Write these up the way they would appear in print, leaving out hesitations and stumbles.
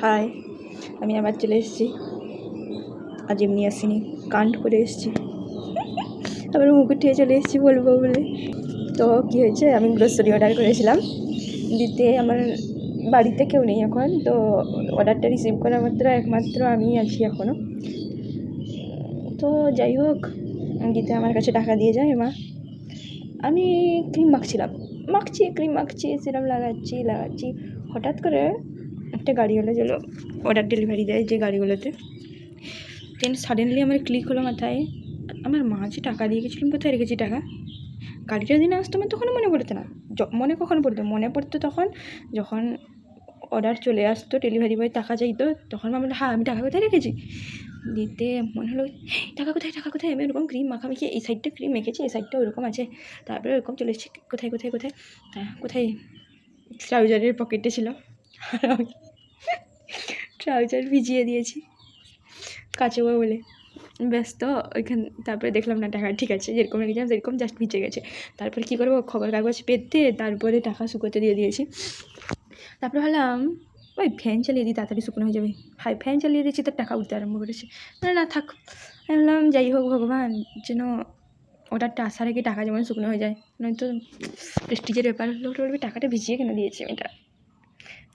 High, আমি আবার চলে এসেছি। আজ এমনি আসিনি, কাণ্ড করে এসেছি। আবার মুখ উঠিয়ে চলে এসেছি বলবো বলে। তো কী হয়েছে, আমি গ্রোসারি অর্ডার করেছিলাম দিতে। আমার বাড়িতে কেউ নেই এখন, তো অর্ডারটা রিসিভ করার একমাত্র আমিই আছি এখনও। তো যাই হোক, দিতে আমার কাছে টাকা দিয়ে যায় মা। আমি ক্রিম মাখছি, সিরাম লাগাচ্ছি। হঠাৎ করে একটা গাড়িওয়ালা যেগুলো অর্ডার ডেলিভারি দেয়, যে গাড়িগুলোতে, দেন সাডেনলি আমার ক্লিক হলো মাথায়, আমার মা যে টাকা দিয়ে গেছিলাম, কোথায় রেখেছি টাকা। গাড়িটা দিনে আসতো, আমার তখনও মনে পড়তো না। মনে পড়তো তখন যখন অর্ডার চলে আসতো, ডেলিভারি বয় টাকা চাইতো, তখন আমি টাকা কোথায় রেখেছি। দিতে মনে হলো টাকা কোথায়। আমি ওরকম ক্রিম মাখামাখি, এই সাইডটা ক্রিম মেখেছি, এই সাইডটা ওরকম আছে। তারপরে ওরকম চলে এসেছি, কোথায় ট্রাউজারের পকেটে ছিল, আর আমি ট্রাউজার ভিজিয়ে দিয়েছি কাচবো বলে। ব্যস্ত ওইখান, তারপরে দেখলাম না টাকা ঠিক আছে, যেরকম রেখেছিলাম সেরকম, জাস্ট ভিজে গেছে। তারপরে কী করবো, খবর কাগজ পেতে তারপরে টাকা শুকোতে দিয়ে দিয়েছি। তারপরে ভাবলাম ওই ফ্যান চালিয়ে দিই, তাড়াতাড়ি শুকনো হয়ে যাবে। ফ্যান চালিয়ে দিয়েছি, তার টাকা উঠতে আরম্ভ করেছে। না থাক, আমি ভাবলাম যাই হোক, ভগবান যেন অর্ডারটা আসার আগে টাকা যেমন শুকনো হয়ে যায়, নয়তো প্রেস্টিজের ব্যাপার হলো। বলবে টাকাটা ভিজিয়ে কেন দিয়েছি এটা,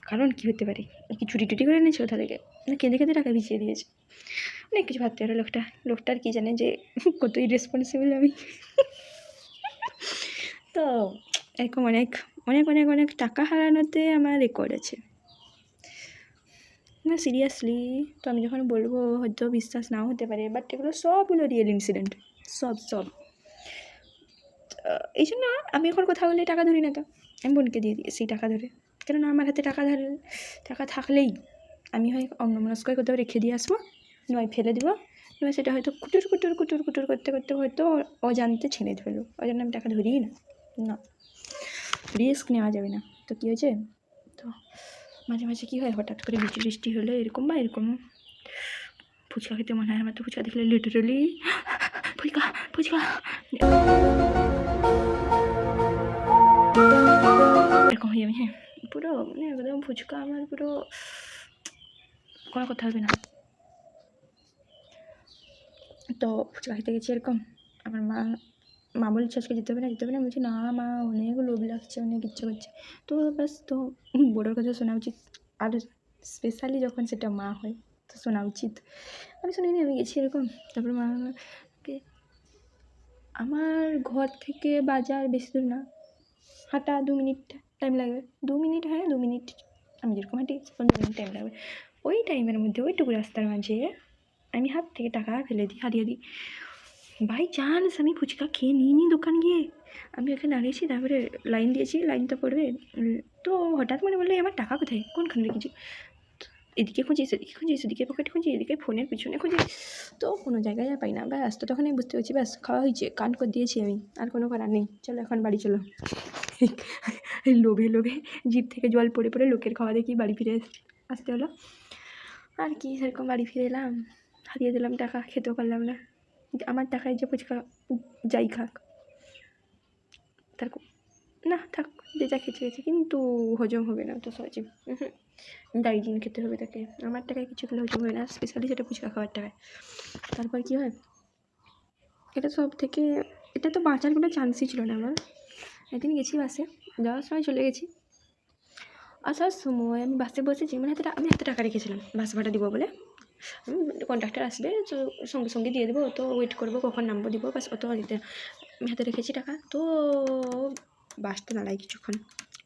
কারণ কী হতে পারে, কি চুরি টুটি করে এনেছে কোথা থেকে, না কেঁদে টাকা ভিজিয়ে দিয়েছে। অনেক কিছু ভাবতে পারে লোকটার কি জানে যে কত ইরেসপন্সিবল আমি। তো এরকম অনেক টাকা হারানোতে আমার রেকর্ড আছে না, সিরিয়াসলি। তো আমি যখন বলবো হয়তো বিশ্বাস নাও হতে পারে, বাট এগুলো সবগুলো রিয়েল ইনসিডেন্ট, সব। এই জন্য আমি এখন কথা বলে টাকা ধরি না, তো আমি বোনকে দিয়ে দিই সেই টাকা ধরে। কেননা আমার হাতে টাকা থাকলেই আমি হয় অন্যমনস্ক কোথাও রেখে দিয়ে আসবো, নয় ফেলে দেবো, নয় সেটা হয়তো কুটুর করতে হয়তো অজান্তে ছেড়ে ধরলো। ওই জন্য আমি টাকা ধরিই না, রিস্ক নেওয়া যাবে না। তো কী হয়েছে, তো মাঝে কী হয়, হঠাৎ করে বৃষ্টি হলে এরকম ফুচকা খেতে মনে হয় আমার। তো ফুচকা দেখলে লিটারালি ফুচকা এরকম হয়ে যাবে। হ্যাঁ, পুরো একদম ফুচকা আমার পুরো কোনো কথা হবে না। তো ফুচকা খেতে গেছি এরকম, আমার মা বলছে আজকে যেতে হবে না। বলছি না মা, অনেক লোভ লাগছে, অনেক ইচ্ছে করছে। তো ব্যাস, তো বড়োর কথা শোনা উচিত, আর স্পেশালি যখন সেটা মা হয় তো শোনা উচিত। আমি শুনিনি, আমি গেছি এরকম। তারপর মা আমাকে, আমার ঘর থেকে বাজার বেশি দূর না, হাঁটা 2 মিনিট টাইম লাগবে। 2 মিনিট, হ্যাঁ 2 মিনিট, আমি যেরকম হাঁটি সেরকম 2 মিনিট টাইম লাগবে। ওই টাইমের মধ্যে, ওইটুকু রাস্তার মাঝে আমি হাত থেকে টাকা হারিয়ে দিই। বাই চান্স আমি ফুচকা খেয়ে নিইনি দোকান গিয়ে, আমি ওখানে দাঁড়িয়েছি, তারপরে লাইন দিয়েছি, লাইনটা পড়বে। তো হঠাৎ মনে বললো আমার টাকা কোথায়, কোনখানে রেখেছি। এদিকে খুঁজি, সেদিকে পকেটে খুঁজি, এদিকে ফোনের পিছনে খুঁজি, তো কোনো জায়গায় আর পাই না। ব্যাস, তো তখন আমি বুঝতে পারছি ব্যাস খাওয়া হয়েছে, কাণ্ড করে দিয়েছি আমি, আর কোনো করার নেই, চলো এখন বাড়ি চলো। লোভে জিভ থেকে জল পড়ে লোকের খাওয়া দেখি বাড়ি ফিরে আসতে হলো। আর কি, সেরকম বাড়ি ফিরে এলাম, হারিয়ে দিলাম টাকা, খেতেও পারলাম না। আমার টাকায় যে ফুচকা যাই খাক, তার না থাক, যে যা খেয়েছে, কিন্তু হজম হবে না তো সহজে। ডাইজিন খেতে হবে তাকে, আমার টাকায় কিছু খেলে হজম হবে না, স্পেশালি সেটা ফুচকা খাওয়ার টাকায়। তারপর কী হয়, এটা তো বাঁচার কোনো চান্সই ছিল না আমার। একদিন গেছি বাসে, যাওয়ার সময় চলে গেছি, আসার সময় আমি বাসে বসেছি, আমি হাতে টাকা রেখেছিলাম বাস ভাড়া দিব বলে। কন্ডাক্টার আসবে তো সঙ্গে দিয়ে দেবো, তো ওয়েট করবো কখন নামবো, দিব বাস, অত দিতে আমি হাতে রেখেছি টাকা। তো বাসটা দাঁড়ায় কিছুক্ষণ,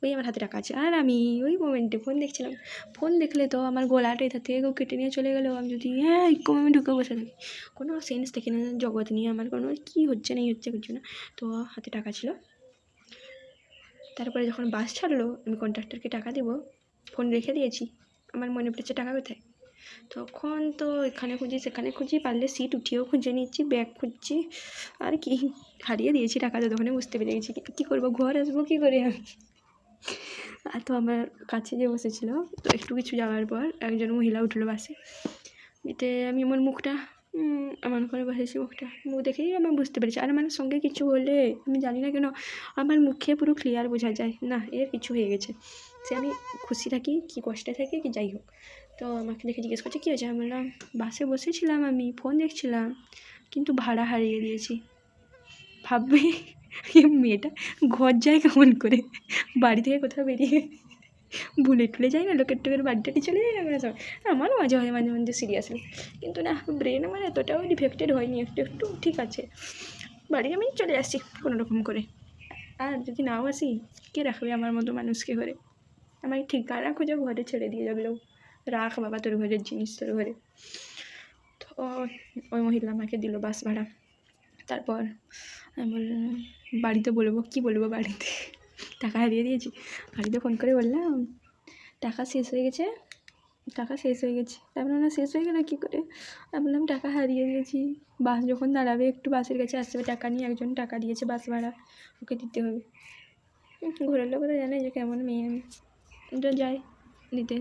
ওই আমার হাতে টাকা আছে, আর আমি ওই মোমেন্টে ফোন দেখছিলাম। ফোন দেখলে তো আমার গলাটা এটার থেকে কেটে নিয়ে চলে গেলো। আমি যদি এরকম আমি ঢুকে বসে থাকি, কোনো সেন্স দেখি না জগৎ নিয়ে, আমার কোনো কী হচ্ছে কিছু না। তো হাতে টাকা ছিল। তারপরে যখন বাস ছাড়লো, আমি কন্ডাক্টরকে টাকা দেবো, ফোন রেখে দিয়েছি, আমার মনে পড়েছে টাকা কোথায়। তখন তো এখানে খুঁজি সেখানে খুঁজি, পারলে সিট উঠিয়েও খুঁজে নিচ্ছি, ব্যাগ খুঁজছি, আর কি হারিয়ে দিয়েছি টাকা। ততক্ষণে বুঝতে পেরে গেছি কী করবো, ঘর আসবো কী করে আমি। আর তো আমার কাছে যে বসেছিলো, তো একটু কিছু যাওয়ার পর একজন মহিলা উঠলো বাসে, এতে আমি আমার মুখটা এমন করে বসেছি, মুখ দেখেই আমি বুঝতে পেরেছি। আর আমার সঙ্গে কিছু হলে আমি জানি না কেন আমার মুখে পুরো ক্লিয়ার বোঝা যায় না এর কিছু হয়ে গেছে, সে আমি খুশি থাকি কি কষ্টে থাকি কি যাই হোক। তো আমাকে দেখে জিজ্ঞেস করছে কী হয়েছে, আমি বললাম বাসে বসেছিলাম, আমি ফোন দেখছিলাম, কিন্তু ভাড়া হারিয়ে দিয়েছি। ভাববে এই মেয়েটা ঘর যায় কেমন করে, বাড়ি থেকে কোথাও বেরিয়ে ভুলে টুলে যায় না, লোকের টোকের বাড়ি টাড়ি চলে যায় না আমরা সব। আমারও মাঝে হয় মাঝে মাঝে সিরিয়াসলি, কিন্তু না, ব্রেন আমার এতটাও ডিফেক্টেড হয়নি, একটু একটু ঠিক আছে। বাড়ি আমি চলে আসছি কোনো রকম করে। আর যদি নাও আসি, কে রাখবে আমার মতো মানুষকে ঘরে? আমাকে ঠিকানা খুঁজে ঘরে ছেড়ে দিয়ে যাবে লোক, রাখ বাবা তোর ঘরের জিনিস তোর ঘরে। তো ওই মহিলা আমাকে দিল বাস ভাড়া। তারপর আমি বললাম বাড়িতে বলবো, কী বলবো বাড়িতে, টাকা হারিয়ে দিয়েছি। বাড়িতে ফোন করে বললাম টাকা শেষ হয়ে গেছে, টাকা শেষ হয়ে গেছে। তারপরে না, শেষ হয়ে গেলো কী করে? আমি বললাম টাকা হারিয়ে দিয়েছি, বাস যখন দাঁড়াবে একটু বাসের কাছে আসতে হবে, টাকা নিয়ে একজন টাকা দিয়েছে বাস ভাড়া, ওকে দিতে হবে। ঘরের লোকেরা জানে যে কেমন মেয়ে আমি, তো যাই দিতে।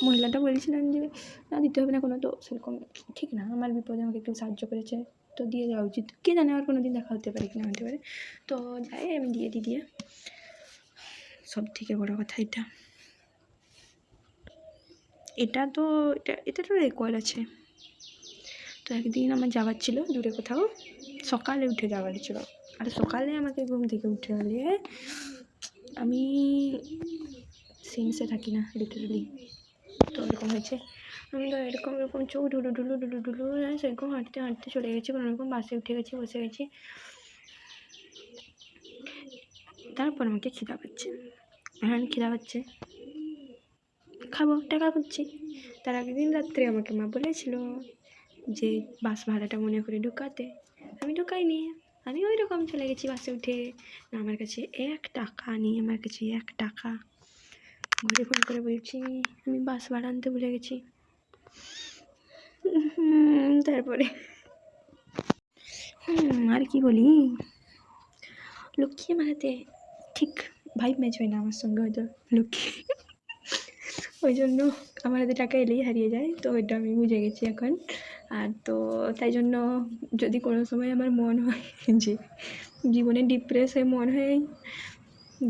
মহিলাটা বলছিলেন যে না দিতে হবে না কোনো, তো সেরকম ঠিক না, আমার বিপদে আমাকে একটু সাহায্য করেছে তো দিয়ে দেওয়া উচিত। কে জানে আর কোনো দিন দেখা হতে পারে কি না হতে পারে। তো যাই আমি দিয়ে সব থেকে বড় কথা এটা তো এটা তো রেকর্ড আছে। তো একদিন আমার যাওয়ার ছিল দূরে কোথাও, সকালে উঠে যাওয়ার ছিল। আর সকালে আমাকে ঘুম থেকে উঠে গেলে আমি সেন্সে থাকি না লিটারালি। তো এরকম হয়েছে, আমি তো এরকম চোখ ঢুলু সেরকম হাঁটতে চলে গেছি, কোনো রকম বাসে উঠে গেছি, বসে গেছি। তারপর আমাকে খিদা পাচ্ছে, খাবো, টাকা খুঁজছি। তার আগের দিন রাত্রে আমাকে মা বলেছিল যে বাস ভাড়াটা মনে করে ঢুকাতে, আমি ঢুকাইনি। আমি ওই রকম চলে গেছি বাসে উঠে। আমার কাছে 1 টাকা নেই, আমার কাছে 1 টাকা। ঘরে ফোন করে বলছি আমি বাস ভাড়া আনতে ভুলে গেছি। তারপরে আর কি বলি, লক্ষ্মী মারাতে ঠিক ভাইব ম্যাচ হয় না আমার সঙ্গে হয়তো লক্ষ্মী, ওই জন্য আমার হাতে টাকা এলেই হারিয়ে যায়। তো ওইটা আমি বুঝে গেছি এখন। আর তো তাই জন্য যদি কোনো সময় আমার মন হয় যে জীবনে ডিপ্রেস হয়ে মন হয়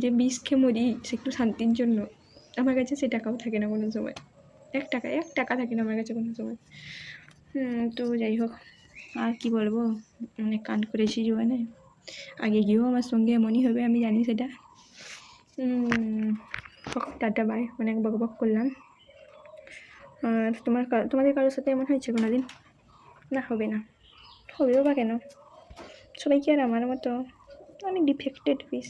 যে বিষ খেয়ে মরি সে একটু শান্তির জন্য, আমার কাছে সে টাকাও থাকে না কোনো সময়। 1 টাকা থাকে না আমার কাছে কোনো সময়। তো যাই হোক, আর কি বলবো, অনেক কাণ্ড করেছি জীবনে। আগে গিয়েও আমার সঙ্গে এমনই হবে আমি জানি সেটা। টাটা বাই, অনেক বকবক করলাম। আর তোমাদের কারোর সাথে এমন হয়েছে কোনো দিন? না, হবে না, হবেও বা কেন? সবাই কি আর আমার মতো? আমি ডিফেক্টেড পিস।